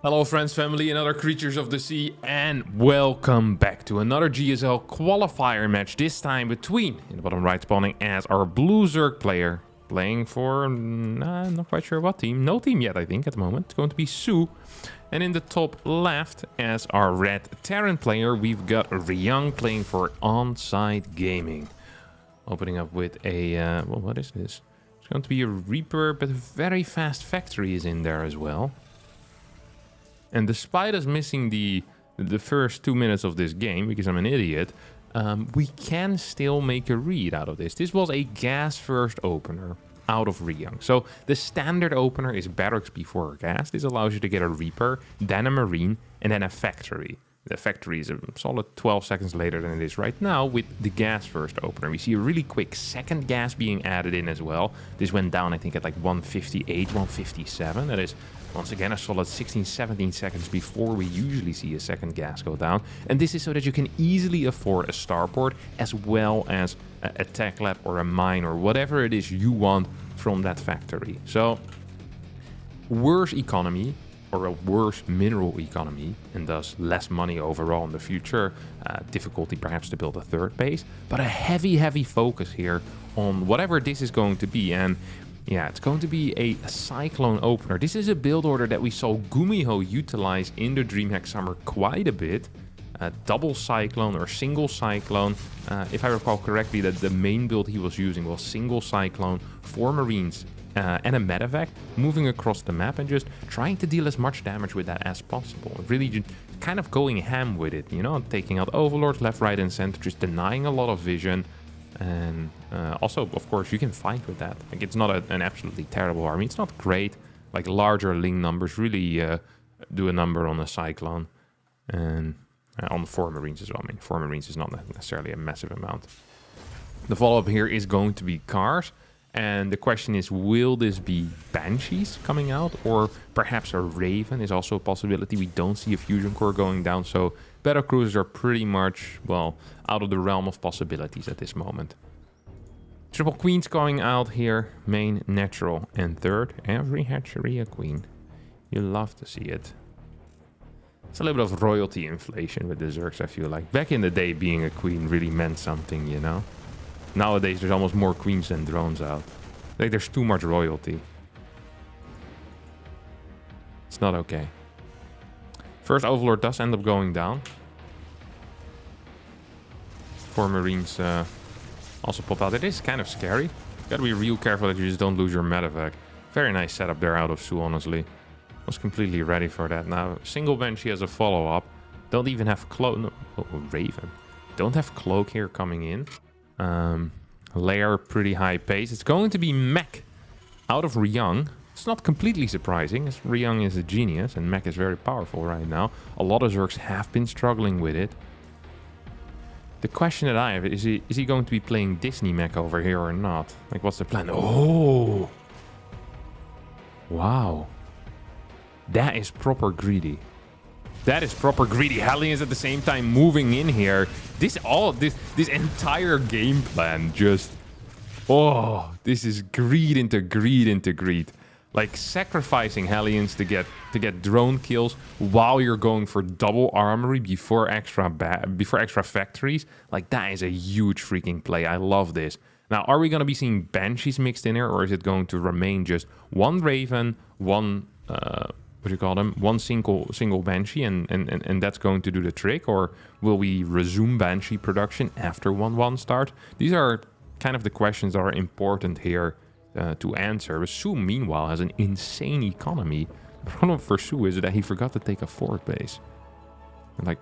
Hello friends, family, and other creatures of the sea, and welcome back to another GSL qualifier match, this time between, in the bottom right spawning as our blue Zerg player, playing for, not quite sure what team, no team yet I think at the moment, it's going to be soO, and in the top left as our red Terran player, we've got Ryung playing for Onside Gaming. Opening up with a, well, what is this? It's going to be a Reaper, but a very fast factory is in there as well. And despite us missing the first 2 minutes of this game, because I'm an idiot, we can still make a read out of this. This was a gas first opener out of Ryung. So the standard opener is barracks before gas. This allows you to get a Reaper, then a Marine, and then a factory. The factory is a solid 12 seconds later than it is right now with the gas first opener. We see a really quick second gas being added in as well. This went down, I think, at like 158, 157. That is, once again, a solid 16, 17 seconds before we usually see a second gas go down. And this is so that you can easily afford a starport as well as a tech lab or a mine or whatever it is you want from that factory. So, worse economy, or a worse mineral economy, and thus less money overall in the future, difficulty perhaps to build a third base, but a heavy focus here on whatever this is going to be. And yeah, it's going to be a Cyclone opener. This is a build order that we saw Gumiho utilize in the DreamHack Summer quite a bit. Double Cyclone or single Cyclone. If I recall correctly, that the main build he was using was single Cyclone, 4 Marines, and a medevac, moving across the map and just trying to deal as much damage with that as possible. Really just kind of going ham with it, you know, taking out overlords left, right, and center, just denying a lot of vision. And also, of course, you can fight with that. Like, it's not an absolutely terrible army. It's not great. Like, larger Ling numbers really do a number on a Cyclone. And on 4 Marines as well. I mean, 4 Marines is not necessarily a massive amount. The follow-up here is going to be cars. And the question is, will this be Banshees coming out? Or perhaps a Raven is also a possibility. We don't see a Fusion Core going down, so battle cruisers are pretty much, well, out of the realm of possibilities at this moment. Triple Queens going out here, main, natural, and third. Every hatchery a queen. You love to see it. It's a little bit of royalty inflation with the Zergs, I feel like. Back in the day, being a queen really meant something, you know? Nowadays, there's almost more queens than drones out. Like, there's too much royalty. It's not okay. First Overlord does end up going down. 4 Marines also pop out. It is kind of scary. Gotta be real careful that you just don't lose your medevac. Very nice setup there out of soO, honestly. Was completely ready for that. Now, single Banshee has a follow-up. Don't even have Cloak. No, Raven. Don't have Cloak here coming in. Layer, pretty high pace. It's going to be Mech out of Ryung. It's not completely surprising, as Ryung is a genius and Mech is very powerful right now. A lot of Zergs have been struggling with it. The question that I have is he going to be playing Disney Mech over here or not? Like, what's the plan? Oh! Wow. That is proper greedy. That is proper greedy. Hellions at the same time moving in here. This entire game plan just... Oh, this is greed into greed into greed. Like, sacrificing Hellions to get drone kills while you're going for double armory before extra factories. Like, that is a huge freaking play. I love this. Now, are we going to be seeing Banshees mixed in here, or is it going to remain just one Raven, one... what do you call them? One single Banshee, and that's going to do the trick? Or will we resume Banshee production after 1-1 start? These are kind of the questions that are important here to answer. But soO, meanwhile, has an insane economy. The problem for soO is that he forgot to take a fort base. Like,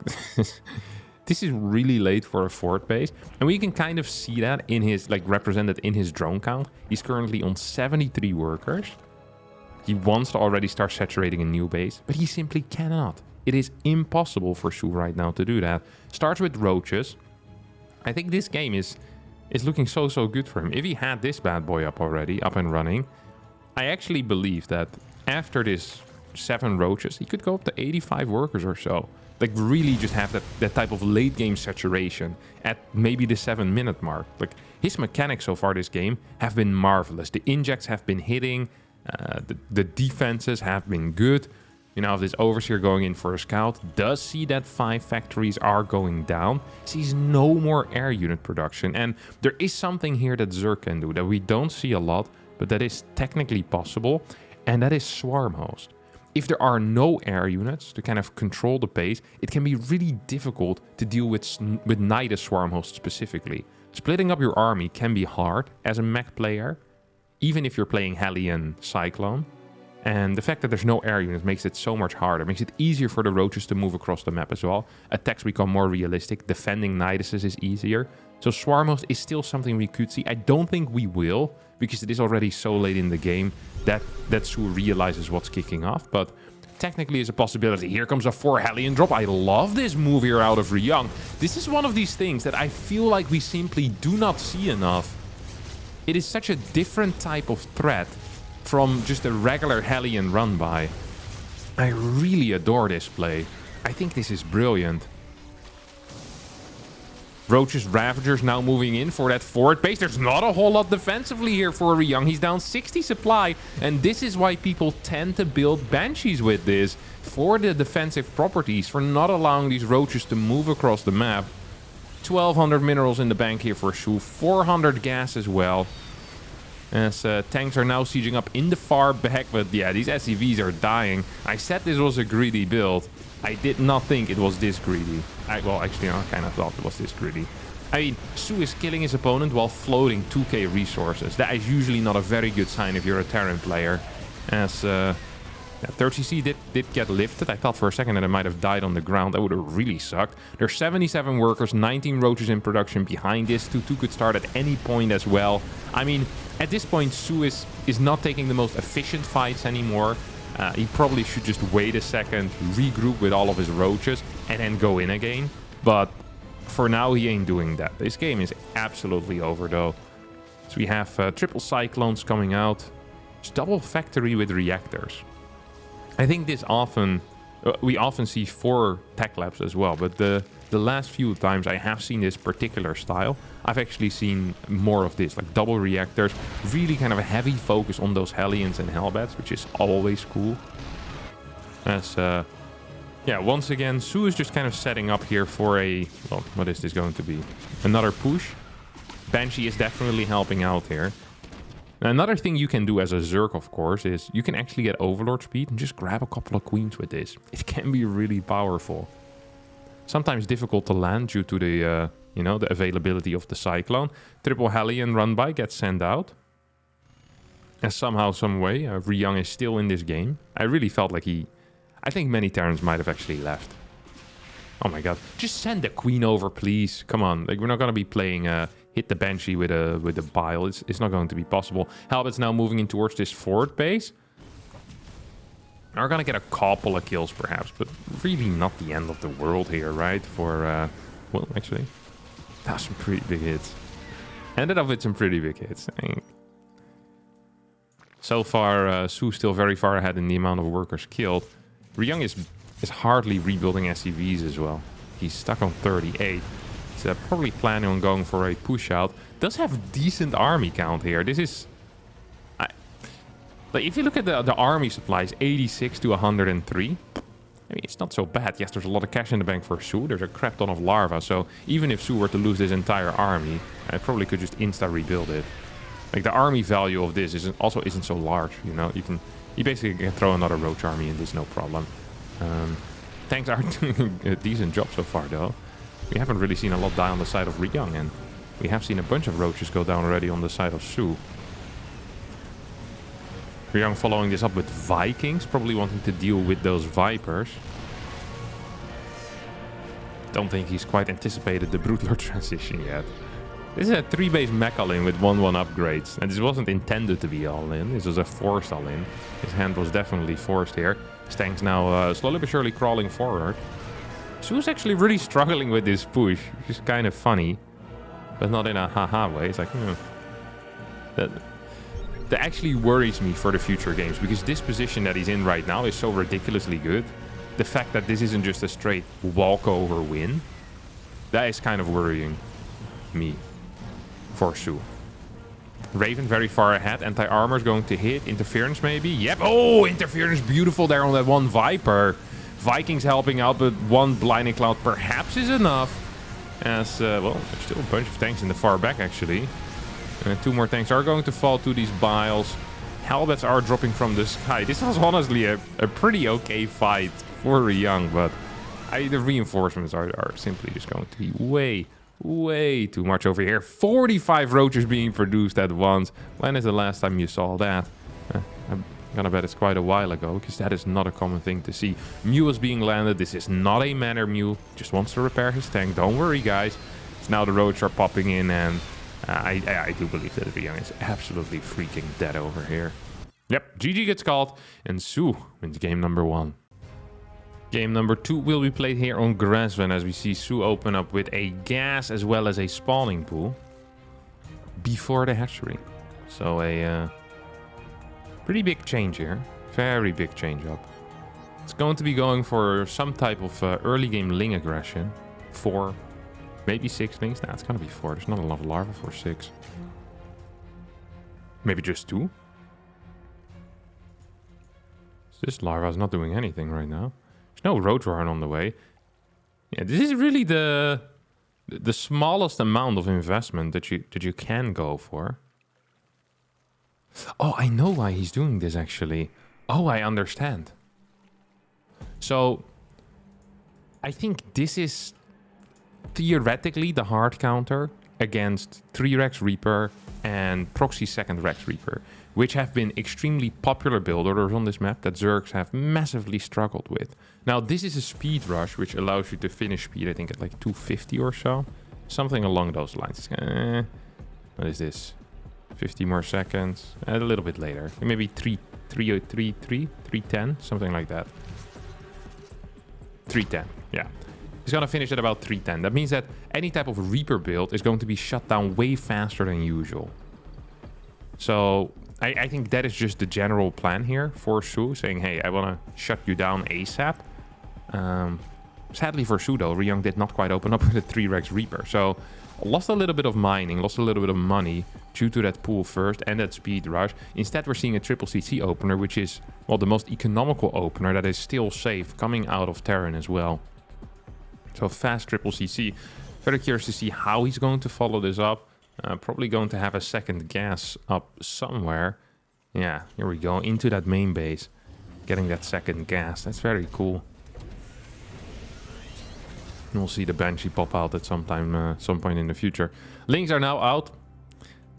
this is really late for a fort base. And we can kind of see that in his, like, represented in his drone count. He's currently on 73 workers. He wants to already start saturating a new base, but he simply cannot. It is impossible for soO right now to do that. Starts with roaches. I think this game is looking so good for him. If he had this bad boy up and running, I actually believe that after this 7 roaches, he could go up to 85 workers or so. Like, really just have that type of late game saturation at maybe the 7-minute mark. Like, his mechanics so far this game have been marvelous. The injects have been hitting. The defenses have been good. You know, if this Overseer going in for a scout does see that 5 factories are going down, sees no more air unit production. And there is something here that Zerg can do that we don't see a lot, but that is technically possible, and that is Swarm Host. If there are no air units to kind of control the pace, it can be really difficult to deal with neither Swarm Host specifically. Splitting up your army can be hard as a mech player, even if you're playing Hellion Cyclone. And the fact that there's no air units makes it so much harder, makes it easier for the roaches to move across the map as well. Attacks become more realistic, defending Niduses is easier. So Swarm Host is still something we could see. I don't think we will, because it is already so late in the game that soO realizes what's kicking off. But technically it's a possibility. Here comes a 4 Hellion drop. I love this move here out of Ryung. This is one of these things that I feel like we simply do not see enough. It is such a different type of threat from just a regular Hellion run by. I really adore this play. I think this is brilliant. Roach's Ravagers now moving in for that forward base. There's not a whole lot defensively here for Ryung. He's down 60 supply, and this is why people tend to build Banshees with this, for the defensive properties, for not allowing these Roaches to move across the map. 1200 minerals in the bank here for soO, 400 gas as well. As tanks are now sieging up in the far back, but yeah, these SCVs are dying. I said this was a greedy build. I did not think it was this greedy. Well, actually, I kind of thought it was this greedy. I mean, soO is killing his opponent while floating 2k resources. That is usually not a very good sign if you're a Terran player. As 30C did get lifted. I thought for a second that it might have died on the ground. That would have really sucked. There's 77 workers, 19 roaches in production behind this. 2-2 could start at any point as well. I mean, at this point, soO is not taking the most efficient fights anymore. He probably should just wait a second, regroup with all of his roaches, and then go in again. But for now, he ain't doing that. This game is absolutely over, though. So we have triple Cyclones coming out. It's double factory with reactors. I think this often... we often see 4 tech labs as well, but the last few times I have seen this particular style, I've actually seen more of this, like double reactors, really kind of a heavy focus on those Hellions and Hellbats, which is always cool. As, yeah, once again, soO is just kind of setting up here for a, well, what is this going to be? Another push. Banshee is definitely helping out here. Now, another thing you can do as a Zerg, of course, is you can actually get Overlord speed and just grab a couple of queens with this. It can be really powerful. Sometimes difficult to land due to the, you know, the availability of the Cyclone. Triple Hellion run by gets sent out. And somehow, some way, Ryung is still in this game. I really felt like I think many Terrans might have actually left. Oh my god. Just send the queen over, please. Come on. Like, we're not going to be playing... hit the Banshee with a bile. It's not going to be possible. Hellbat's now moving in towards this forward base. Are going to get a couple of kills perhaps, but really not the end of the world here, right? For, well, actually, that's some pretty big hits. Ended up with some pretty big hits. I mean, so far, soO still very far ahead in the amount of workers killed. Ryung is hardly rebuilding SCVs as well. He's stuck on 38. Probably planning on going for a push out. Does have decent army count here. This is... like, if you look at the army supplies, 86 to 103. I mean, it's not so bad. Yes, there's a lot of cash in the bank for soO. There's a crap ton of larva. So even if soO were to lose this entire army, I probably could just insta-rebuild it. Like, the army value of this isn't so large, you know? You basically can throw another roach army in this, no problem. Tanks are doing a decent job so far, though. We haven't really seen a lot die on the side of Ryung, and we have seen a bunch of roaches go down already on the side of soO. Ryung following this up with Vikings, probably wanting to deal with those Vipers. Don't think he's quite anticipated the Broodlord transition yet. This is a 3-base mech all-in with 1-1 upgrades, and this wasn't intended to be all-in, this was a forced all-in. His hand was definitely forced here. Stanks now slowly but surely crawling forward. soO's actually really struggling with this push, which is kind of funny, but not in a haha way. It's like, that actually worries me for the future games, because this position that he's in right now is so ridiculously good. The fact that this isn't just a straight walkover win, that is kind of worrying me for soO. Raven very far ahead. Anti-armor is going to hit. Interference maybe. Yep. Oh, interference beautiful there on that one Viper. Vikings helping out, but one Blinding Cloud perhaps is enough. As, well, there's still a bunch of tanks in the far back, actually. And 2 more tanks are going to fall to these biles. Helbets are dropping from the sky. This was honestly a pretty okay fight for Ryung, but the reinforcements are simply just going to be way too much over here. 45 roaches being produced at once. When is the last time you saw that? I'm gonna bet it's quite a while ago, because that is not a common thing to see. Mew is being landed. This is not a manner Mew. Just wants to repair his tank. Don't worry, guys. So now the roaches are popping in, and I do believe that Ryung is absolutely freaking dead over here. Yep, GG gets called, and soO wins game number 1. Game number 2 will be played here on Grassland, as we see soO open up with a gas as well as a spawning pool before the hatchery. So a pretty big change here. Very big change up. It's going to be going for some type of early game Ling aggression. 4, maybe 6 Lings. Nah, it's going to be 4. There's not a lot of larvae for 6. Maybe just 2. This larva is not doing anything right now. There's no Roadrunner on the way. Yeah, this is really the smallest amount of investment that you can go for. Oh, I know why he's doing this, actually. Oh, I understand. So, I think this is theoretically the hard counter against 3 Rex Reaper and Proxy 2nd Rex Reaper, which have been extremely popular build orders on this map that Zergs have massively struggled with. Now, this is a speed rush, which allows you to finish speed, I think, at like 250 or so. Something along those lines. What is this? 50 more seconds. A little bit later. Maybe 310, something like that. 310, yeah. He's going to finish at about 310. That means that any type of Reaper build is going to be shut down way faster than usual. So I think that is just the general plan here for soO, saying, hey, I want to shut you down ASAP. Sadly for soO, though, Ryung did not quite open up with a 3 Rex Reaper. So lost a little bit of mining, lost a little bit of money due to that pool first and that speed rush. Instead, we're seeing a triple CC opener, which is, well, the most economical opener that is still safe, coming out of Terran as well. So fast triple CC. Very curious to see how he's going to follow this up. Probably going to have a second gas up somewhere. Yeah, here we go. Into that main base. Getting that second gas. That's very cool. And we'll see the Banshee pop out at some point in the future. Lings are now out.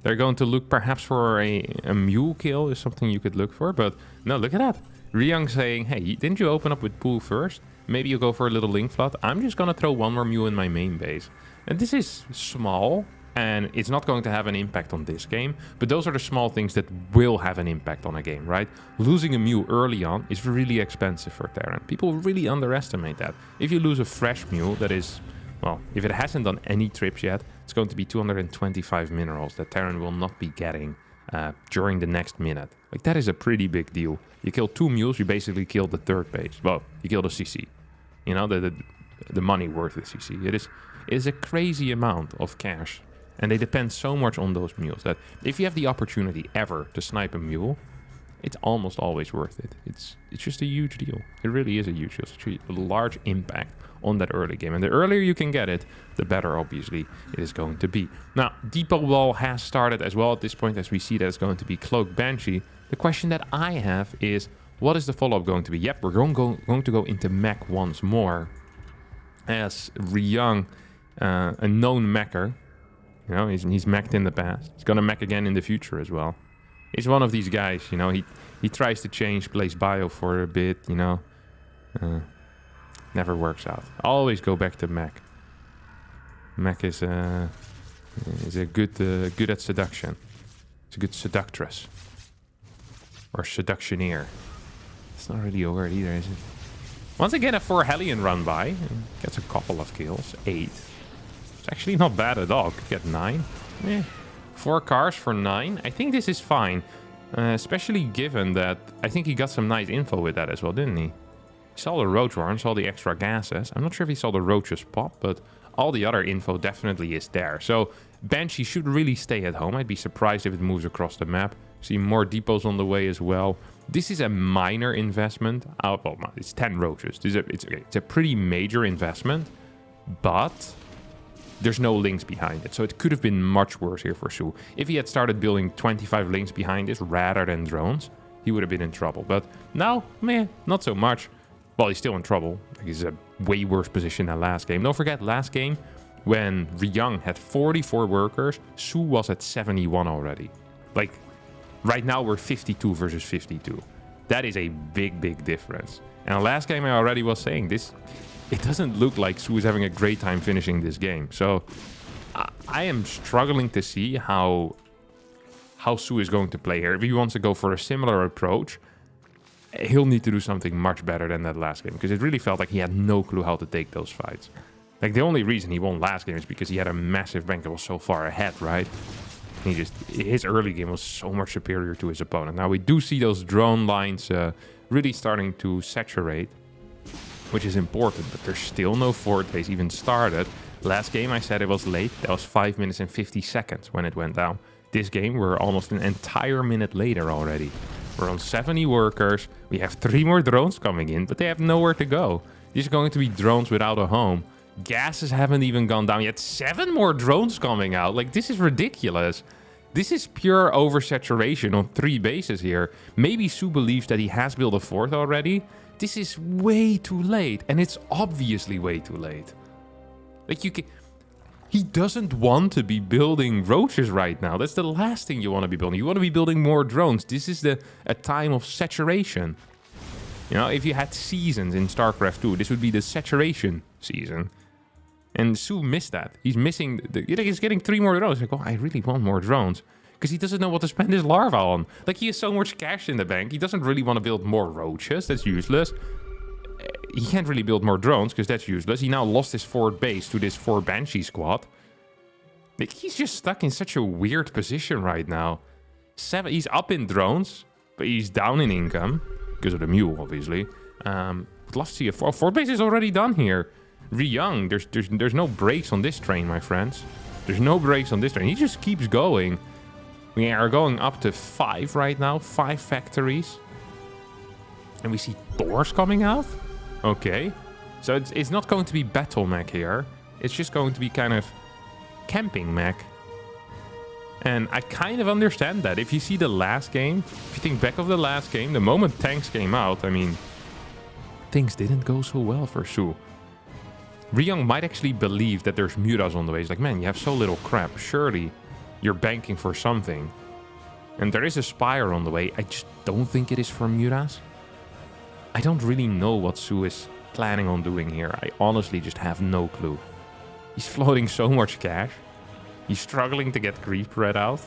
They're going to look perhaps for a Mew kill is something you could look for. But no, look at that. Ryung saying, hey, didn't you open up with pool first? Maybe you go for a little Ling flood. I'm just going to throw one more Mew in my main base. And this is small. And it's not going to have an impact on this game. But those are the small things that will have an impact on a game, right? Losing a Mew early on is really expensive for Terran. People really underestimate that. If you lose a fresh Mew that is, well, if it hasn't done any trips yet, it's going to be 225 minerals that Terran will not be getting during the next minute. Like, that is a pretty big deal. You kill 2 Mews, you basically kill the third base. Well, you kill the CC. You know, the money worth the CC. It is a crazy amount of cash. And they depend so much on those mules that if you have the opportunity ever to snipe a mule, it's almost always worth it. It's just a huge deal. It really is a huge deal. It's a large impact on that early game. And the earlier you can get it, the better, obviously, it is going to be. Now, depot wall has started as well at this point, as we see that it's going to be Cloak Banshee. The question that I have is, what is the follow-up going to be? Yep, we're going to go into Mech once more. As Ryung, a known Mecher. You know, he's meched in the past. He's gonna mech again in the future as well. He's one of these guys, you know, he tries to change, plays bio for a bit, you know. Never works out. Always go back to mech. Mech is a good at seduction. It's a good seductress. Or seductioneer. It's not really a word either, is it? Once again, a 4 Hellion run by. Gets a couple of kills. 8. It's actually not bad at all. Could get 9. 4 cars for 9. I think this is fine. Especially given that I think he got some nice info with that as well, didn't he? He saw the roach warren, saw the extra gases. I'm not sure if he saw the roaches pop, but all the other info definitely is there. So Banshee should really stay at home. I'd be surprised if it moves across the map. See more depots on the way as well. This is a minor investment. Well, it's 10 roaches. It's a pretty major investment, but there's no links behind it. So it could have been much worse here for soO. If he had started building 25 links behind this rather than drones, he would have been in trouble. But now, meh, not so much. Well, he's still in trouble. He's in a way worse position than last game. Don't forget, last game, when Ryung had 44 workers, soO was at 71 already. Like, right now we're 52 versus 52. That is a big, big difference. And last game I already was saying this, it doesn't look like soO is having a great time finishing this game. So I am struggling to see how soO is going to play here. If he wants to go for a similar approach, he'll need to do something much better than that last game, because it really felt like he had no clue how to take those fights. Like, the only reason he won last game is because he had a massive bank that was so far ahead, right? His early game was so much superior to his opponent. Now we do see those drone lines really starting to saturate, which is important, but there's still no fort base even started. Last game I said it was late. That was 5 minutes and 50 seconds when it went down. This game we're almost an entire minute later already. We're on 70 workers. We have 3 more drones coming in, but they have nowhere to go. These are going to be drones without a home. Gases haven't even gone down yet. 7 more drones coming out. Like, this is ridiculous. This is pure oversaturation on 3 bases here. Maybe soO believes that he has built a fort already. This is way too late, and it's obviously way too late. Like, he doesn't want to be building roaches right now. That's the last thing you want to be building. You want to be building more drones. This is a time of saturation. You know, if you had seasons in StarCraft 2, this would be the saturation season. And soO missed that. He's missing... He's getting 3 more drones. Like, oh, I really want more drones. Because he doesn't know what to spend his larva on. Like, he has so much cash in the bank. He doesn't really want to build more roaches. That's useless. He can't really build more drones, because that's useless. He now lost his fort base to this 4 Banshee squad. Like, he's just stuck in such a weird position right now. He's up in drones, but he's down in income. Because of the mule, obviously. Would love to see a fort base is already done here. Ryung, there's no brakes on this train, my friends. There's no brakes on this train. He just keeps going. We are going up to 5 right now. 5 factories. And we see doors coming out. Okay. So it's not going to be battle mech here. It's just going to be kind of camping mech. And I kind of understand that. If you see the last game, if you think back of the last game, the moment tanks came out, I mean, things didn't go so well for soO. Ryung might actually believe that there's mutas on the way. He's like, man, you have so little crap. Surely you're banking for something. And there is a Spire on the way. I just don't think it is for mutas. I don't really know what soO is planning on doing here. I honestly just have no clue. He's floating so much cash. He's struggling to get creep spread out.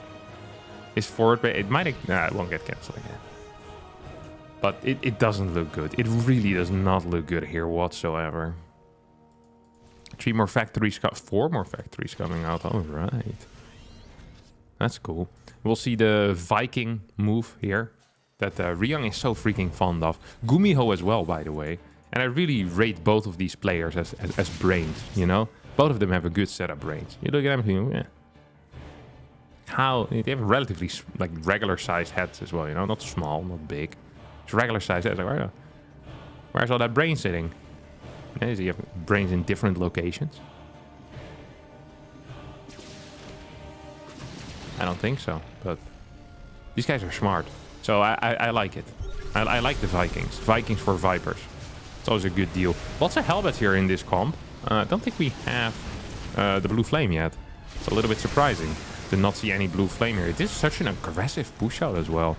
His forward base, it won't get cancelled again. But it doesn't look good. It really does not look good here whatsoever. 4 more factories coming out. All right. That's cool. We'll see the Viking move here that Ryung is so freaking fond of. Gumiho as well, by the way. And I really rate both of these players as brains, you know? Both of them have a good set of brains. You look at them, yeah. They have relatively like regular-sized heads as well, you know? Not small, not big. It's regular-sized heads. Like, where's all that brain sitting? Yeah, you have brains in different locations. I don't think so, but these guys are smart. So I like it. I like the Vikings. Vikings for Vipers. It's always a good deal. Lots of Hellbats here in this comp. I don't think we have the Blue Flame yet. It's a little bit surprising to not see any Blue Flame here. It is such an aggressive push out as well.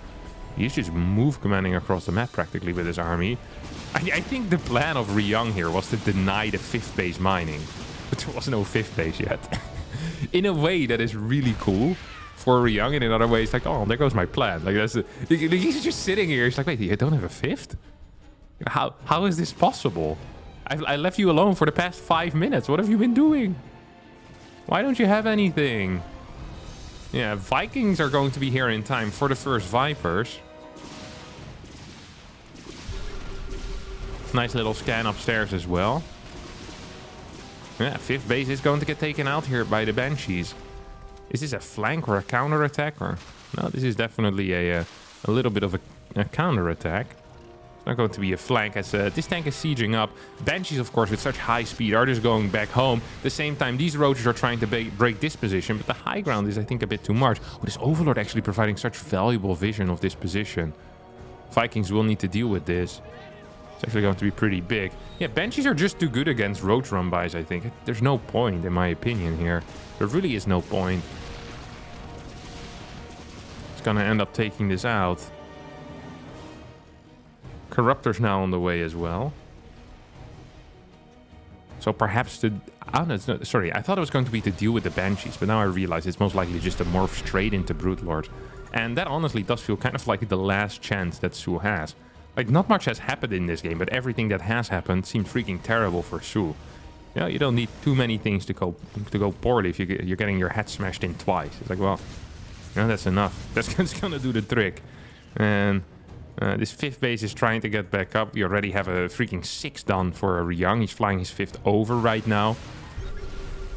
He's just move commanding across the map practically with his army. I think the plan of Ryung here was to deny the 5th base mining. But there was no 5th base yet. In a way, that is really cool for Ryung. In another way, it's like, oh, there goes my plan. Like, he's just sitting here. He's like, wait, you don't have a 5th? How is this possible? I left you alone for the past 5 minutes. What have you been doing? Why don't you have anything? Yeah, Vikings are going to be here in time for the first Vipers. Nice little scan upstairs as well. Yeah, 5th base is going to get taken out here by the Banshees. Is this a flank or a counter attack? Or no, this is definitely a little bit of a counter attack. It's not going to be a flank as this tank is sieging up. Banshees, of course, with such high speed are just going back home. At the same time, these roaches are trying to break this position, but the high ground is, I think, a bit too much. Oh, this Overlord actually providing such valuable vision of this position. Vikings will need to deal with this. It's actually going to be pretty big. Yeah, Banshees are just too good against roach run-bys, I think. There's no point, in my opinion, here. There really is no point. It's gonna end up taking this out. Corruptor's now on the way as well. So perhaps the... Oh, no, it's not, sorry, I thought it was going to be to deal with the Banshees, but now I realize it's most likely just to morph straight into Brute Lord. And that honestly does feel kind of like the last chance that soO has. Like, not much has happened in this game, but everything that has happened seemed freaking terrible for soO. You know, you don't need too many things to go poorly if you're getting your head smashed in twice. It's like, well, you know, that's enough. That's gonna do the trick. And this 5th base is trying to get back up. We already have a freaking 6 done for Ryung. He's flying his 5th over right now.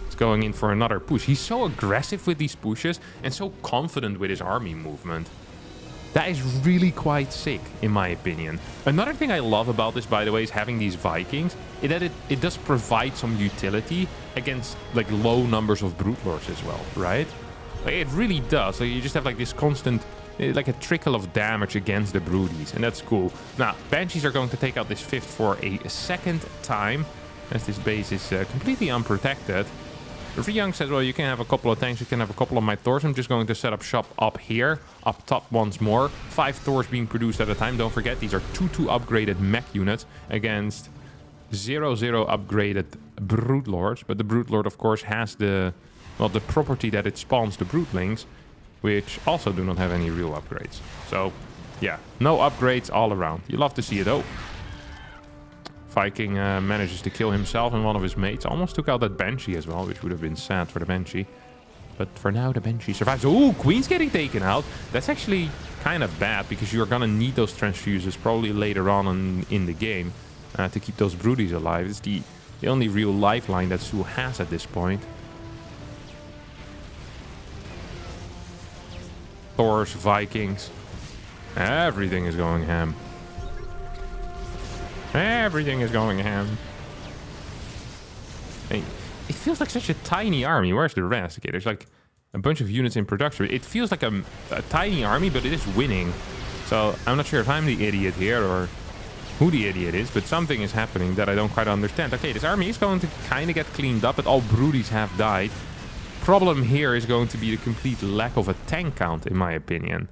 He's going in for another push. He's so aggressive with these pushes and so confident with his army movement. That is really quite sick, in my opinion. Another thing I love about this, by the way, is having these Vikings, is that it does provide some utility against, like, low numbers of Brute Lords as well, right? Like, it really does. So you just have, like, this constant, like, a trickle of damage against the Broodies, and that's cool. Now, Banshees are going to take out this 5th for a 2nd time, as this base is completely unprotected. Ryung says, well, you can have a couple of tanks, you can have a couple of my Thors. I'm just going to set up shop up here, up top once more. 5 Thors being produced at a time. Don't forget, these are 2-2 upgraded Mech units against 0-0 upgraded Brute Lords. But the Brute Lord, of course, has the property that it spawns the Broodlings, which also do not have any real upgrades. So, yeah, no upgrades all around. You love to see it, though. Viking manages to kill himself and one of his mates. Almost took out that Banshee as well, which would have been sad for the Banshee. But for now, the Banshee survives. Ooh, Queen's getting taken out. That's actually kind of bad, because you're going to need those transfuses probably later on in the game to keep those Broodies alive. It's the only real lifeline that soO has at this point. Thors, Vikings. Everything is going ham. Everything is going ham. Hey, it feels like such a tiny army. Where's the rest? Okay, there's like a bunch of units in production. It feels like a tiny army, but it is winning. So I'm not sure if I'm the idiot here or who the idiot is, but something is happening that I don't quite understand. Okay, this army is going to kind of get cleaned up, but all Broodies have died. Problem here is going to be the complete lack of a tank count, in my opinion.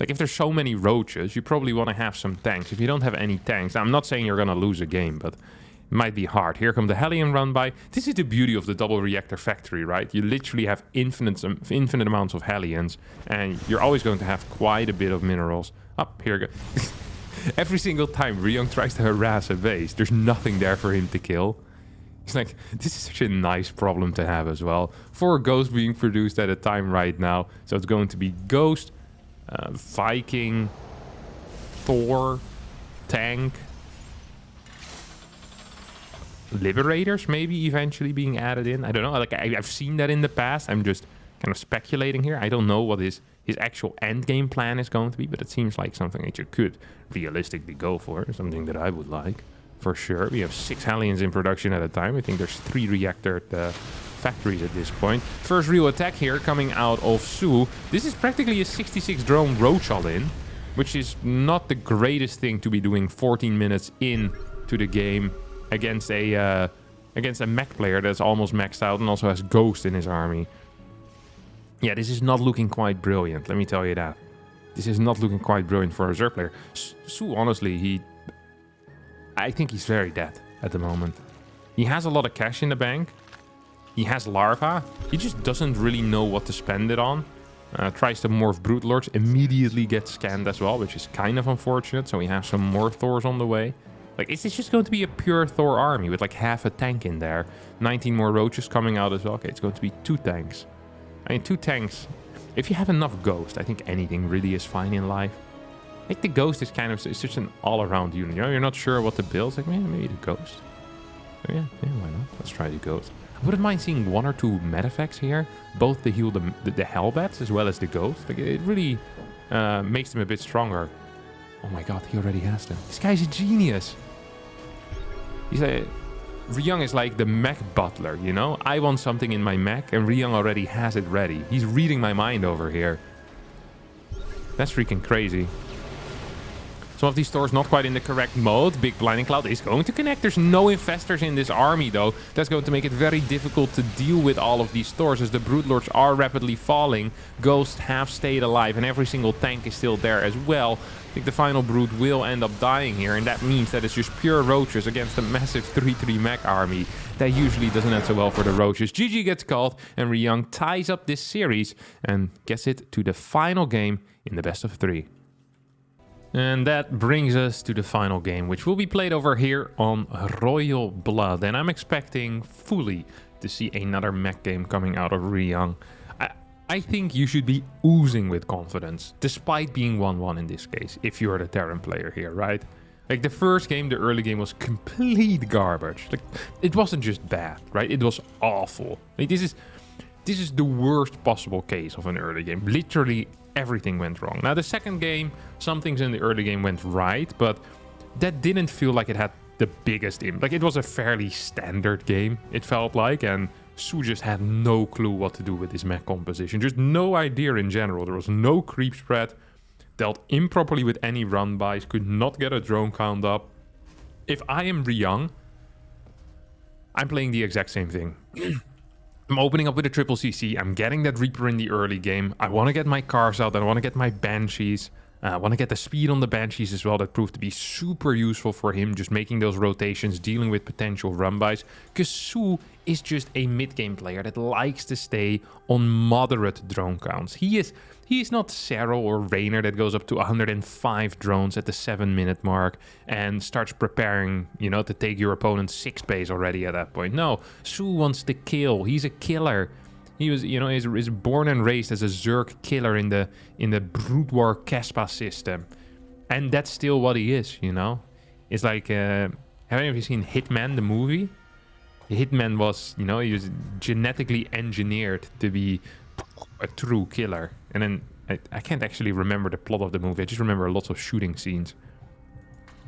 Like, if there's so many roaches, you probably want to have some tanks. If you don't have any tanks, I'm not saying you're going to lose a game, but it might be hard. Here come the Hellion run by. This is the beauty of the double reactor factory, right? You literally have infinite amounts of Hellions, and you're always going to have quite a bit of minerals. Up here goes. Every single time Ryung tries to harass a base, there's nothing there for him to kill. It's like, this is such a nice problem to have as well. 4 ghosts being produced at a time right now. So it's going to be Ghost, Viking, Thor, Tank, Liberators maybe eventually being added in. I don't know. Like, I've seen that in the past. I'm just kind of speculating here. I don't know what his actual end game plan is going to be, but it seems like something that you could realistically go for. Something that I would like, for sure. We have 6 Hellions in production at a time. I think there's 3 reactor factories at this point. First real attack here coming out of soO. This is practically a 66 drone roach all-in, which is not the greatest thing to be doing 14 minutes into the game against a mech player that's almost maxed out and also has Ghost in his army. Yeah, this is not looking quite brilliant, let me tell you that. This is not looking quite brilliant for a Zerg player. soO, honestly, I think he's very dead at the moment. He has a lot of cash in the bank. He has larva. He just doesn't really know what to spend it on. Tries to morph Brute Lords. Immediately gets scanned as well, which is kind of unfortunate. So we have some more Thors on the way. Like, is this just going to be a pure Thor army with like half a tank in there? 19 more roaches coming out as well. Okay, it's going to be 2 tanks. I mean, 2 tanks. If you have enough Ghost, I think anything really is fine in life. Like the Ghost is kind of such an all-around unit. You know, you're not sure what to build. Like maybe the Ghost. Oh, yeah, why not? Let's try the Ghost. I wouldn't mind seeing 1 or 2 medeffects here, both to heal the Hellbats as well as the Ghost. Like it really makes them a bit stronger. Oh my god, he already has them. This guy's a genius. He's a... Ryung is like the mech butler, you know? I want something in my mech and Ryung already has it ready. He's reading my mind over here. That's freaking crazy. Some of these stores not quite in the correct mode. Big Blinding Cloud is going to connect. There's no infestors in this army, though. That's going to make it very difficult to deal with all of these stores, as the Broodlords are rapidly falling. Ghosts have stayed alive, and every single tank is still there as well. I think the final Brood will end up dying here, and that means that it's just pure roaches against a massive 3-3 mech army. That usually doesn't end so well for the roaches. GG gets called, and Ryung ties up this series and gets it to the final game in the best of 3. And that brings us to the final game, which will be played over here on Royal Blood. And I'm expecting fully to see another mech game coming out of Ryung. I think you should be oozing with confidence, despite being 1-1 in this case, if you're the Terran player here, right? Like the first game, the early game was complete garbage. Like it wasn't just bad, right? It was awful. Like this is the worst possible case of an early game. Literally everything went wrong. Now the second game, some things in the early game went right, but that didn't feel like it had the biggest impact. Like it was a fairly standard game, it felt like, and soO just had no clue what to do with his mech composition. Just no idea in general. There was no creep spread, dealt improperly with any run-bys, could not get a drone count up. If I am Ryung, I'm playing the exact same thing. I'm opening up with a triple CC. I'm getting that Reaper in the early game. I want to get my cars out. I want to get my Banshees. I want to get the speed on the Banshees as well. That proved to be super useful for him, just making those rotations, dealing with potential run-bys. Because soO is just a mid-game player that likes to stay on moderate drone counts. He is not Serral or Raynor that goes up to 105 drones at the 7-minute mark and starts preparing, you know, to take your opponent's 6 base already at that point. No, soO wants to kill. He's a killer. He was, you know, is born and raised as a Zerg killer in the Brood War Kespa system. And that's still what he is, you know? It's like, have any of you seen Hitman, the movie? Hitman was, you know, he was genetically engineered to be a true killer. And then, I can't actually remember the plot of the movie. I just remember lots of shooting scenes.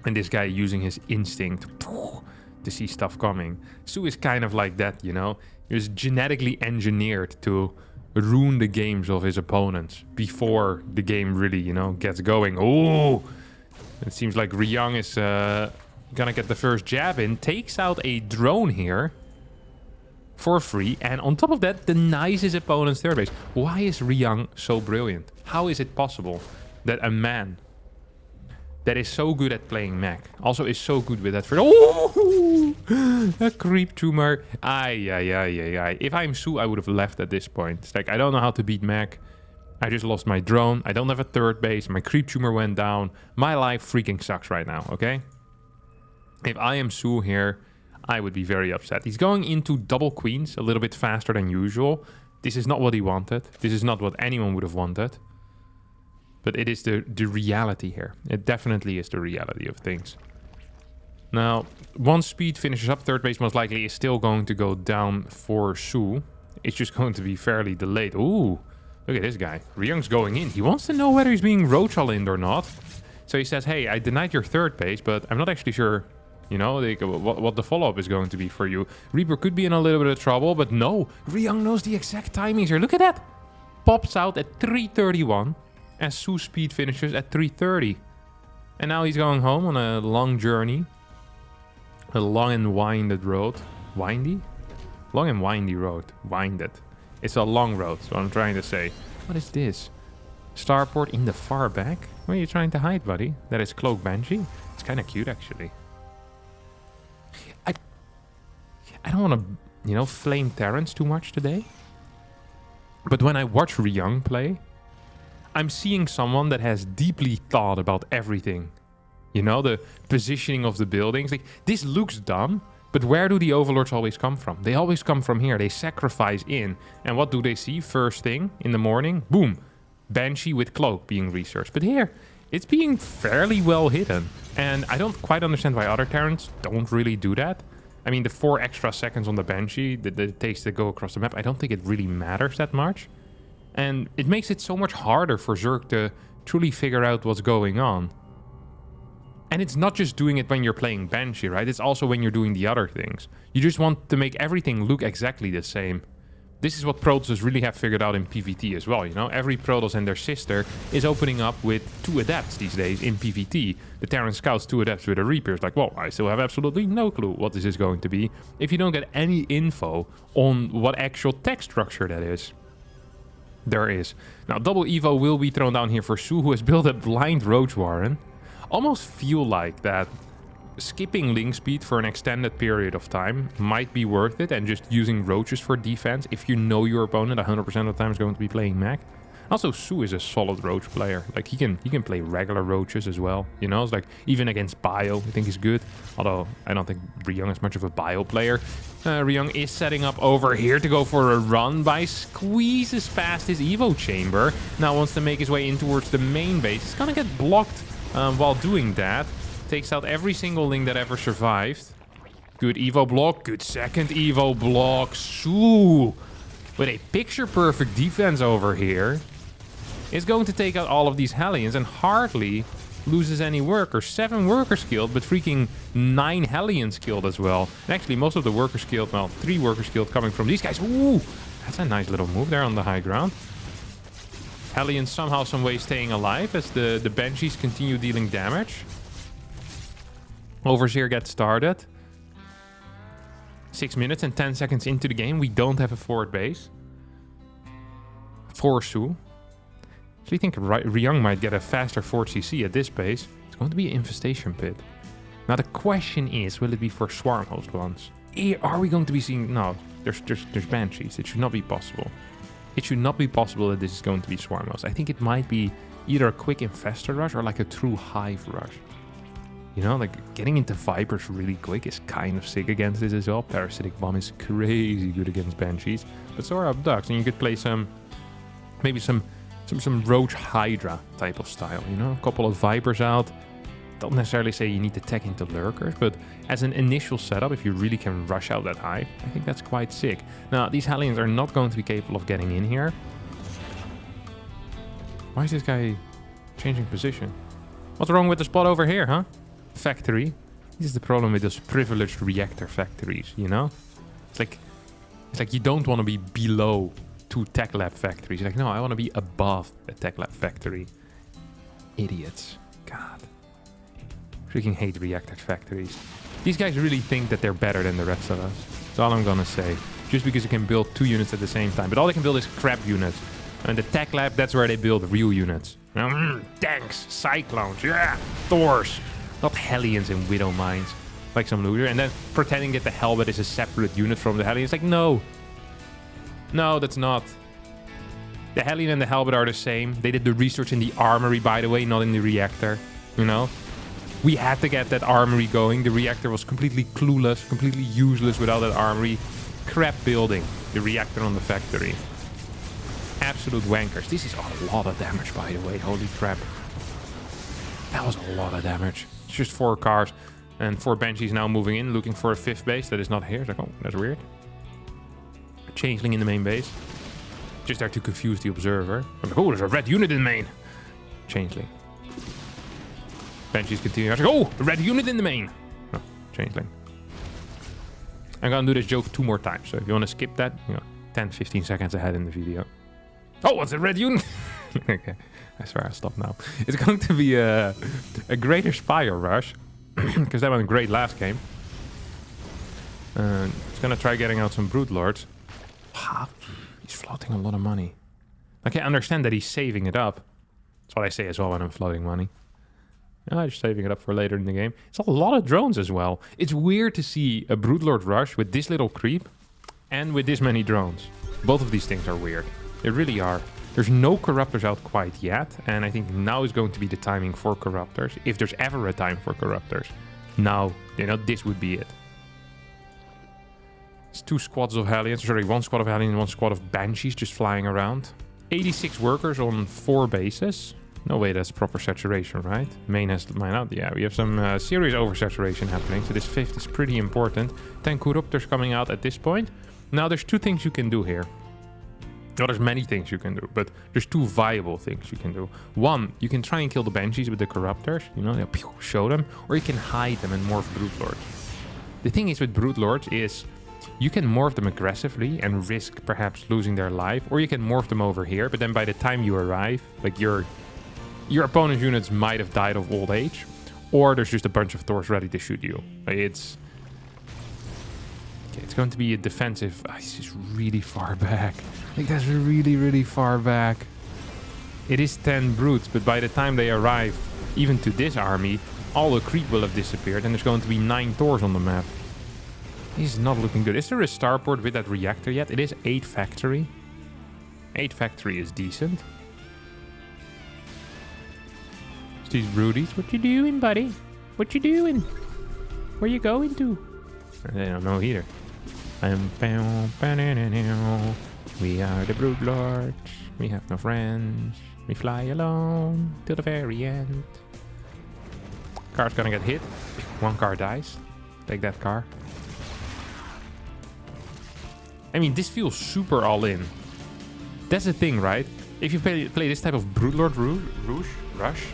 And this guy using his instinct to see stuff coming. soO is kind of like that, you know? He was genetically engineered to ruin the games of his opponents before the game really, you know, gets going. Oh, it seems like Ryung is gonna get the first jab in. Takes out a drone here for free. And on top of that, denies his opponent's third base. Why is Ryung so brilliant? How is it possible that a man that is so good at playing mech also is so good with that first... Oh! A creep tumor. Ay. If I'm soO, I would have left at this point. It's like, I don't know how to beat mech. I just lost my drone. I don't have a third base. My creep tumor went down. My life freaking sucks right now, okay? If I am soO here, I would be very upset. He's going into double queens a little bit faster than usual. This is not what he wanted. This is not what anyone would have wanted. But it is the reality here. It definitely is the reality of things. Now, once speed finishes up, third base most likely is still going to go down for soO. It's just going to be fairly delayed. Ooh, look at this guy. Ryung's going in. He wants to know whether he's being roach all-in or not. So he says, hey, I denied your third base, but I'm not actually sure, you know, like, what the follow-up is going to be for you. Reaper could be in a little bit of trouble, but no. Ryung knows the exact timings here. Look at that. Pops out at 3:31. As soO speed finishes at 3:30. And now he's going home on a long journey. A long and winded road. Windy? Long and windy road. Winded. It's a long road, so I'm trying to say. What is this? Starport in the far back? Where are you trying to hide, buddy? That is Cloak Banshee? It's kind of cute, actually. I don't want to, you know, flame Terrans too much today. But when I watch Ryung play, I'm seeing someone that has deeply thought about everything. You know, the positioning of the buildings. Like, this looks dumb, but where do the overlords always come from? They always come from here. They sacrifice in. And what do they see? First thing in the morning, boom, Banshee with Cloak being researched. But here, it's being fairly well hidden. And I don't quite understand why other Terrans don't really do that. I mean, the 4 extra seconds on the Banshee that it takes to go across the map, I don't think it really matters that much. And it makes it so much harder for Zerg to truly figure out what's going on. And it's not just doing it when you're playing Banshee, right? It's also when you're doing the other things. You just want to make everything look exactly the same. This is what Protoss really have figured out in PvT as well, you know? Every Protoss and their sister is opening up with 2 adepts these days in PvT. The Terran Scouts 2 adepts with a Reaper. It's like, well, I still have absolutely no clue what this is going to be if you don't get any info on what actual tech structure that is. There is. Now, double Evo will be thrown down here for soO, who has built a blind Roach Warren. Almost feel like that skipping link speed for an extended period of time might be worth it, and just using roaches for defense if you know your opponent 100% of the time is going to be playing Mech. Also, soO is a solid roach player. Like, he can play regular roaches as well, you know? It's like, even against bio, I think he's good. Although, I don't think Ryung is much of a bio player. Ryung is setting up over here to go for a run by squeezes past his Evo chamber. Now wants to make his way in towards the main base. He's gonna get blocked while doing that. Takes out every single link that ever survived. Good Evo block. Good second Evo block. soO, with a picture-perfect defense over here, is going to take out all of these Hellions and hardly loses any workers. 7 workers killed, but freaking 9 Hellions killed as well. And actually, most of the workers killed, well, 3 workers killed coming from these guys. Ooh, that's a nice little move there on the high ground. Hellions somehow, some way staying alive as the Banshees continue dealing damage. Overseer gets started. 6 minutes and 10 seconds into the game. We don't have a forward base for soO. So you think Ryung might get a faster forward CC at this base. It's going to be an infestation pit. Now the question is, will it be for swarm host ones? Are we going to be seeing... No, there's Banshees. It should not be possible. It should not be possible that this is going to be swarm host. I think it might be either a quick infestor rush or like a true hive rush. You know, like getting into Vipers really quick is kind of sick against this as well. Parasitic Bomb is crazy good against Banshees. But so are Abducts, and you could play maybe some Roach Hydra type of style, you know? A couple of Vipers out. Don't necessarily say you need to tech into Lurkers, but as an initial setup, if you really can rush out that hive, I think that's quite sick. Now, these Hellions are not going to be capable of getting in here. Why is this guy changing position? What's wrong with the spot over here, huh? Factory. This is the problem with those privileged reactor factories, you know? It's like you don't want to be below 2 tech lab factories. You're like, no, I want to be above a tech lab factory. Idiots. God. Freaking hate reactor factories. These guys really think that they're better than the rest of us. That's all I'm gonna say. Just because you can build 2 units at the same time. But all they can build is crap units. And the tech lab, that's where they build real units. Tanks, Cyclones, yeah, Thors. Not Hellions and Widow Mines, like some loser. And then pretending that the Helmet is a separate unit from the Hellion. It's like, no. No, that's not. The Hellion and the Helmet are the same. They did the research in the armory, by the way, not in the reactor. You know? We had to get that armory going. The reactor was completely clueless, completely useless without that armory. Crap building. The reactor on the factory. Absolute wankers. This is a lot of damage, by the way. Holy crap. That was a lot of damage. It's just 4 cars. And 4 Banshees now moving in, looking for a 5th base that is not here. It's like, oh, that's weird. A Changeling in the main base. Just there to confuse the observer. I'm like, oh, there's a red unit in main. Changeling. Banshees continue. I was like, oh, a red unit in the main. Oh, Changeling. I'm gonna do this joke 2 more times. So if you want to skip that, you know, 10-15 seconds ahead in the video. Oh, what's a red unit? Okay, I swear I'll stop now. It's going to be a Greater Spire rush, because that went great last game. It's gonna try getting out some Brood Lords. Wow, he's floating a lot of money. I can understand that he's saving it up. That's what I say as well when I'm floating money. I'm just saving it up for later in the game. It's a lot of drones as well. It's weird to see a Broodlord rush with this little creep and with this many drones. Both of these things are weird. They really are. There's no Corruptors out quite yet, and I think now is going to be the timing for Corruptors. If there's ever a time for Corruptors, now, you know, this would be it. It's 2 squads of Hellions, sorry, 1 squad of Hellions and 1 squad of Banshees just flying around. 86 workers on 4 bases. No way, that's proper saturation, right? Main has mine out. Yeah, we have some serious oversaturation happening. So this 5th is pretty important. 10 Kuruptors coming out at this point. Now there's 2 things you can do here. Well, there's many things you can do, but there's 2 viable things you can do. One, you can try and kill the Banshees with the Corruptors. You know, show them. Or you can hide them and morph Brute Lords. The thing is with Brute Lords is you can morph them aggressively and risk perhaps losing their life. Or you can morph them over here, but then by the time you arrive, like your opponent's units might have died of old age, or there's just a bunch of Thors ready to shoot you. It's going to be a defensive. It's just really far back. Like, that's really, really far back. It is 10 brutes, but by the time they arrive, even to this army, all the creep will have disappeared, and there's going to be 9 Thors on the map. This is not looking good. Is there a starport with that reactor yet? It is 8 factory. 8 factory is decent. These broodies. What you doing, buddy? What you doing? Where you going to? They don't know either. We are the Brood Lords. We have no friends. We fly alone till the very end. Car's gonna get hit. 1 car dies. Take that car. I mean, this feels super all in. That's the thing, right? If you play this type of Brood Lord Rush.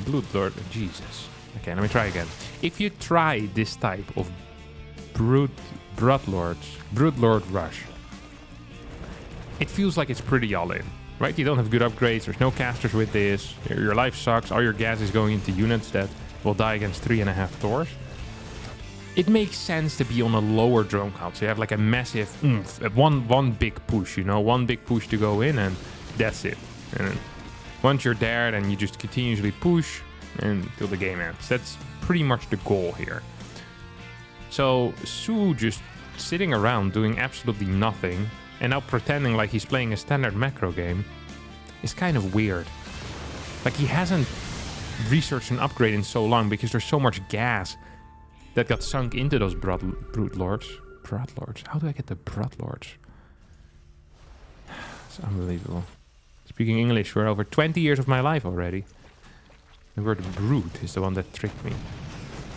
Blood Lord, Jesus. Okay, let me try again. If you try this type of Brood Lord Rush, it feels like it's pretty all in, right? You don't have good upgrades, there's no casters with this, your life sucks, all your gas is going into units that will die against 3.5 Thors. It makes sense to be on a lower drone count, so you have like a massive one big push, you know, one big push to go in, and that's it. And once you're there, then you just continuously push until the game ends. That's pretty much the goal here. So soO just sitting around doing absolutely nothing and now pretending like he's playing a standard macro game is kind of weird. Like, he hasn't researched an upgrade in so long because there's so much gas that got sunk into those Brute Lords. Brood Lords? How do I get the Brood Lords? It's unbelievable. Speaking English for over 20 years of my life already. The word brute is the one that tricked me.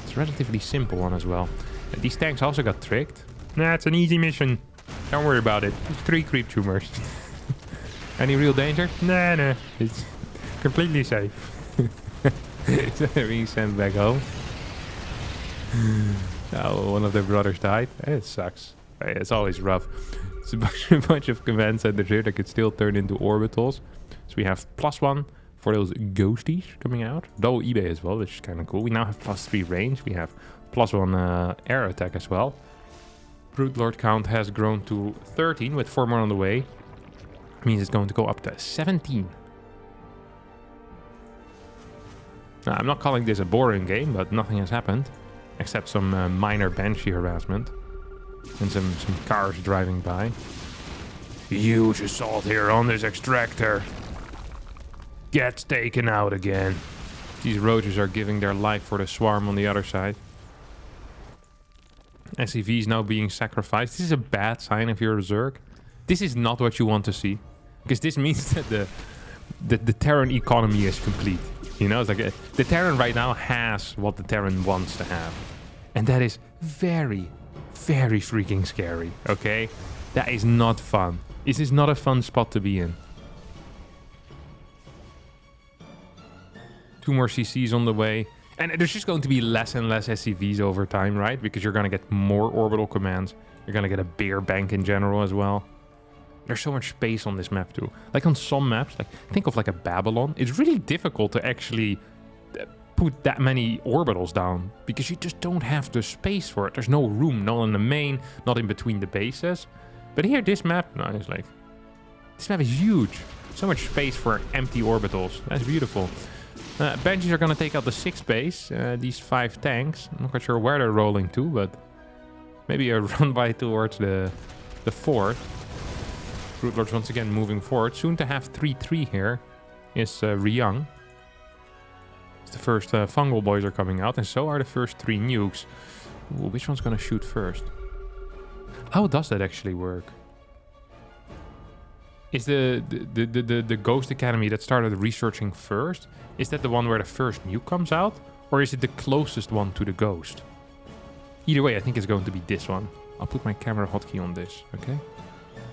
It's a relatively simple one as well. These tanks also got tricked. Nah, it's an easy mission. Don't worry about it. It's 3 creep tumors. Any real danger? Nah. It's completely safe. It's being sent back home. Oh, one of their brothers died. It sucks. It's always rough. It's a bunch of command centers here that could still turn into orbitals. So we have +1 for those ghosties coming out. Double eBay as well, which is kind of cool. We now have +3 range. We have +1 air attack as well. Brood Lord count has grown to 13 with 4 more on the way. Means it's going to go up to 17. Now, I'm not calling this a boring game, but nothing has happened. Except some minor Banshee harassment. And some cars driving by. Huge assault here on this extractor. Gets taken out again. These roaches are giving their life for the swarm on the other side. SCV is now being sacrificed. This is a bad sign if you're a Zerg. This is not what you want to see. Because this means that the Terran economy is complete. You know, it's like the Terran right now has what the Terran wants to have. And that is very, very freaking scary, okay? That is not fun. This is not a fun spot to be in. 2 more CCs on the way. And there's just going to be less and less SCVs over time, right? Because you're going to get more orbital commands. You're going to get a bigger bank in general as well. There's so much space on this map too. Like on some maps, like think of like a Babylon. It's really difficult to actually put that many orbitals down because you just don't have the space for it. There's no room, not in the main, not in between the bases. But here, this map, no, it's like, this map is huge. So much space for empty orbitals. That's beautiful. Banshees are going to take out the 6th base. These 5 tanks. I'm not quite sure where they're rolling to, but maybe a run by towards the 4th. Brood Lords once again moving forward. Soon to have 3-3 here is Ryung. The first fungal boys are coming out, and so are the first 3 nukes. Ooh, which one's going to shoot first? How does that actually work? Is the Ghost Academy that started researching first, is that the one where the first nuke comes out? Or is it the closest one to the Ghost? Either way, I think it's going to be this one. I'll put my camera hotkey on this, okay?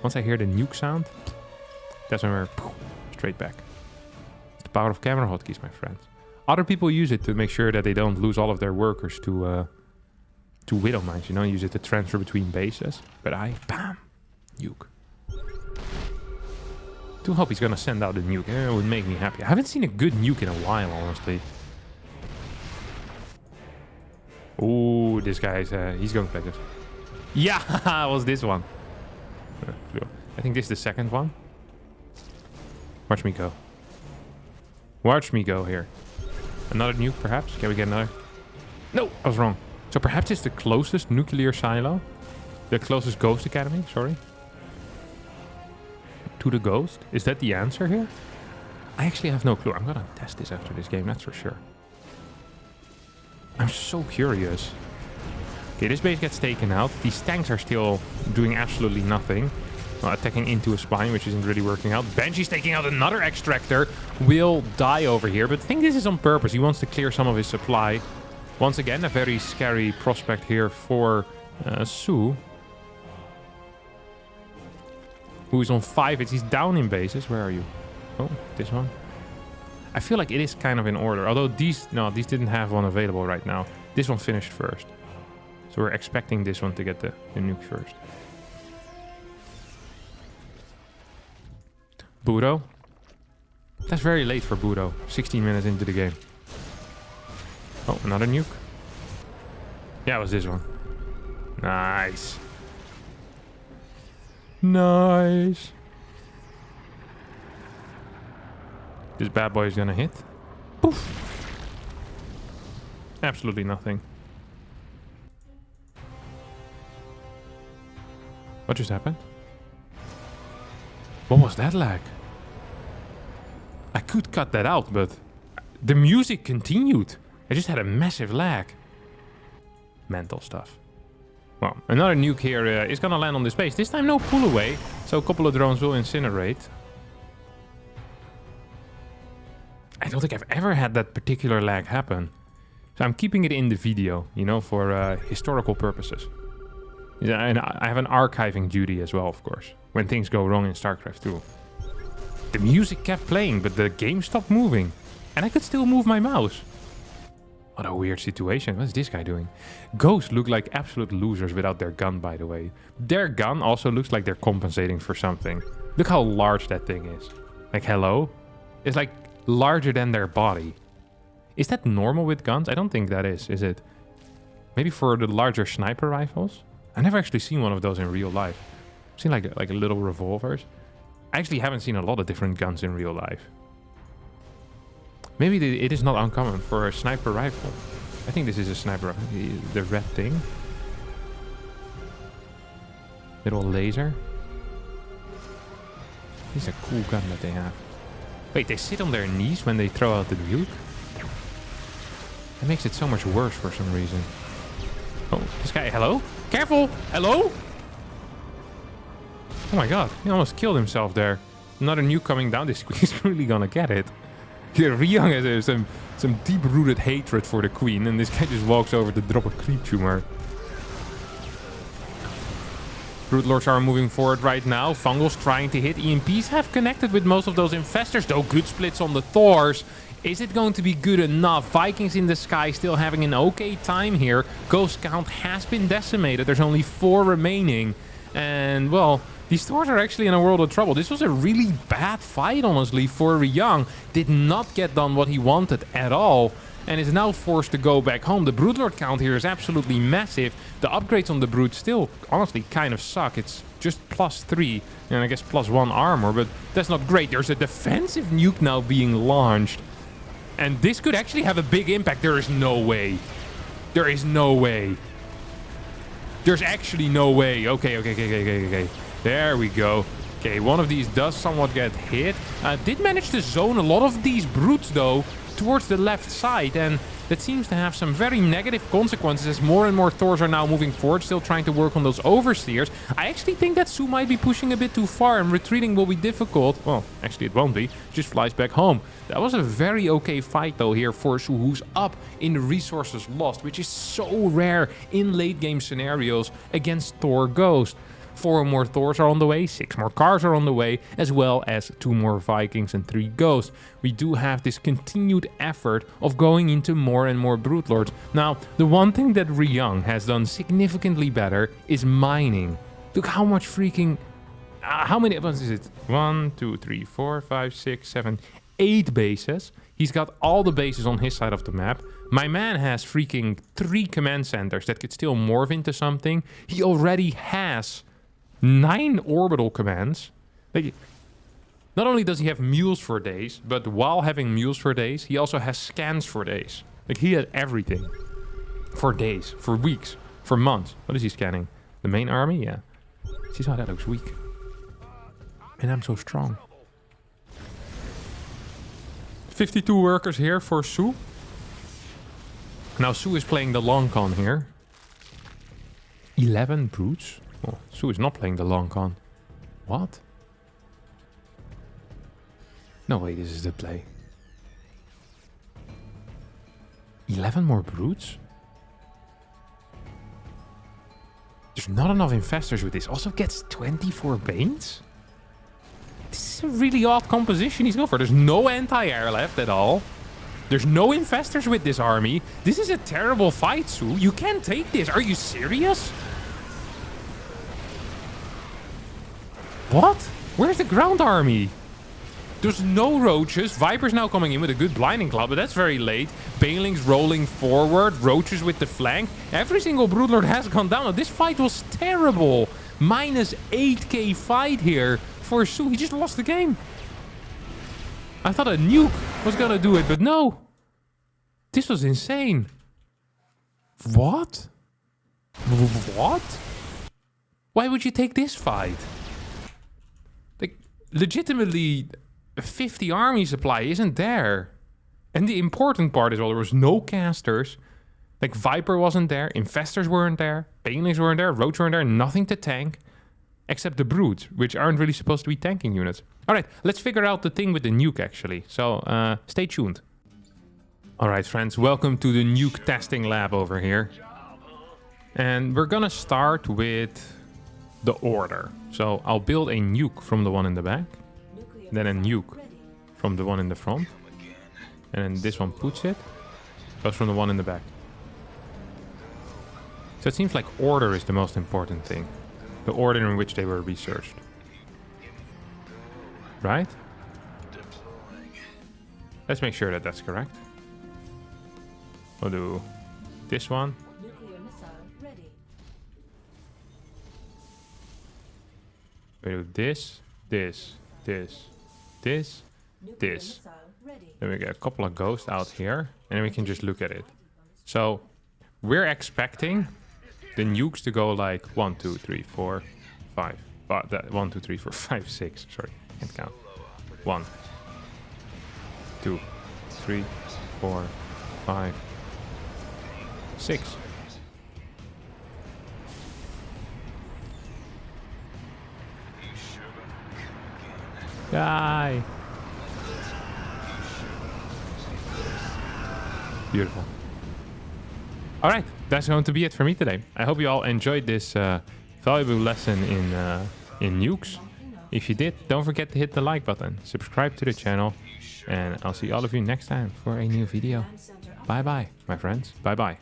Once I hear the nuke sound, that's when we're straight back. It's the power of camera hotkeys, my friends. Other people use it to make sure that they don't lose all of their workers to Widow Mines, you know? Use it to transfer between bases. But bam, nuke. Do hope he's gonna send out a nuke. It would make me happy. I haven't seen a good nuke in a while, honestly. Ooh, this guy's... he's going places. Yeah, it was this one. I think this is the second one. Watch me go. Watch me go here. Another nuke, perhaps? Can we get another? No, I was wrong. So perhaps it's the closest nuclear silo. The closest Ghost Academy, sorry. To the Ghost? Is that the answer here? I actually have no clue. I'm gonna test this after this game, that's for sure. I'm so curious. Okay, this base gets taken out. These tanks are still doing absolutely nothing. Well, attacking into a spine, which isn't really working out. Banshee's taking out another extractor. Will die over here, but I think this is on purpose. He wants to clear some of his supply. Once again, a very scary prospect here for soO. Who is on 5 hits. He's down in bases. Where are you? Oh, this one. I feel like it is kind of in order. Although these didn't have one available right now. This one finished first. So we're expecting this one to get the nuke first. Budo. That's very late for Budo. 16 minutes into the game. Oh, another nuke. Yeah, it was this one. Nice. Nice. This bad boy is gonna hit. Poof. Absolutely nothing. What just happened? What was that lag? I could cut that out, but the music continued. I just had a massive lag. Mental stuff. Well, another nuke here is gonna land on this base. This time no pull away, so a couple of drones will incinerate. I don't think I've ever had that particular lag happen. So I'm keeping it in the video, you know, for historical purposes. Yeah, and I have an archiving duty as well, of course, when things go wrong in StarCraft 2. The music kept playing, but the game stopped moving. And I could still move my mouse. What a weird situation. What's this guy doing? Ghosts look like absolute losers without their gun, by the way. Their gun also looks like they're compensating for something. Look how large that thing is. Like, hello? It's like larger than their body. Is that normal with guns? I don't think that is it? Maybe for the larger sniper rifles? I've never actually seen one of those in real life. I've seen like little revolvers. I actually haven't seen a lot of different guns in real life. Maybe it is not uncommon for a sniper rifle. I think this is a sniper rifle. The red thing. Little laser. This is a cool gun that they have. Wait, they sit on their knees when they throw out the nuke? That makes it so much worse for some reason. Oh, this guy, hello? Careful! Hello? Oh my god, he almost killed himself there. Another nuke coming down. This queen's really gonna get it. Here, Ryung has some deep-rooted hatred for the queen, and this guy just walks over to drop a creep tumor. Brood Lords are moving forward right now. Fungal's trying to hit. EMPs have connected with most of those infestors, though good splits on the Thors. Is it going to be good enough? Vikings in the sky still having an okay time here. Ghost count has been decimated. There's only 4 remaining. And, well, these Thors are actually in a world of trouble. This was a really bad fight, honestly, for Ryung. Did not get done what he wanted at all. And is now forced to go back home. The Broodlord count here is absolutely massive. The upgrades on the Brood still, honestly, kind of suck. It's just +3 and I guess +1 armor, but that's not great. There's a defensive nuke now being launched. And this could actually have a big impact. There is no way. There is no way. There's actually no way. Okay. There we go. Okay, one of these does somewhat get hit. Did manage to zone a lot of these brutes, though, towards the left side. And that seems to have some very negative consequences as more and more Thors are now moving forward, still trying to work on those oversteers. I actually think that soO might be pushing a bit too far and retreating will be difficult. Well, actually it won't be. Just flies back home. That was a very okay fight though here for soO, who's up in the resources lost, which is so rare in late game scenarios against Thor Ghost. 4 more Thors are on the way, 6 more cars are on the way, as well as 2 more Vikings and 3 Ghosts. We do have this continued effort of going into more and more Broodlords. Now, the one thing that Ryung has done significantly better is mining. Look how much freaking... how many... What is it? 1, 2, 3, 4, 5, 6, 7, 8 bases. He's got all the bases on his side of the map. My man has freaking 3 command centers that could still morph into something. He already has 9 orbital commands. Like, not only does he have mules for days, but while having mules for days, he also has scans for days. Like, he had everything. For days, for weeks, for months. What is he scanning? The main army? Yeah. See how that looks weak. And I'm so strong. 52 workers here for soO. Now soO is playing the long con here. 11 brutes? Oh, soO is not playing the long con. What? No way, this is the play. 11 more brutes? There's not enough infestors with this. Also gets 24 banes? This is a really odd composition he's going for. There's no anti-air left at all. There's no infestors with this army. This is a terrible fight, soO. You can't take this. Are you serious? What? Where's the ground army? There's no roaches. Viper's now coming in with a good blinding club, but that's very late. Banelings rolling forward. Roaches with the flank. Every single Broodlord has gone down. Now, this fight was terrible. Minus 8k fight here for soO. He just lost the game. I thought a nuke was gonna do it, but no. This was insane. What? What? Why would you take this fight? Like, legitimately, 50 army supply isn't there. And the important part is, well, there was no casters. Like, Viper wasn't there, Infestors weren't there, Banelings weren't there, Roach weren't there, nothing to tank. Except the Brutes, which aren't really supposed to be tanking units. Alright, let's figure out the thing with the nuke, actually. So, stay tuned. Alright, friends, welcome to the nuke testing lab over here. And we're gonna start with the order. So, I'll build a nuke from the one in the back. Then a nuke from the one in the front. And then this one puts it. Goes from the one in the back. So it seems like order is the most important thing. The order in which they were researched. Right? Let's make sure that that's correct. We'll do this one. We do this, this, this, this, this. Then we get a couple of ghosts out here. And then we can just look at it. So we're expecting the nukes to go like 1, 2, 3, 4, 5. But that 1, 2, 3, 4, 5, 6. Sorry, can't count. 1, 2, 3, 4, 5, 6. Die. Beautiful. All right, that's going to be it for me today. I hope you all enjoyed this valuable lesson in nukes. If you did, don't forget to hit the like button, subscribe to the channel, and I'll see all of you next time for a new video. Bye bye, my friends. Bye bye.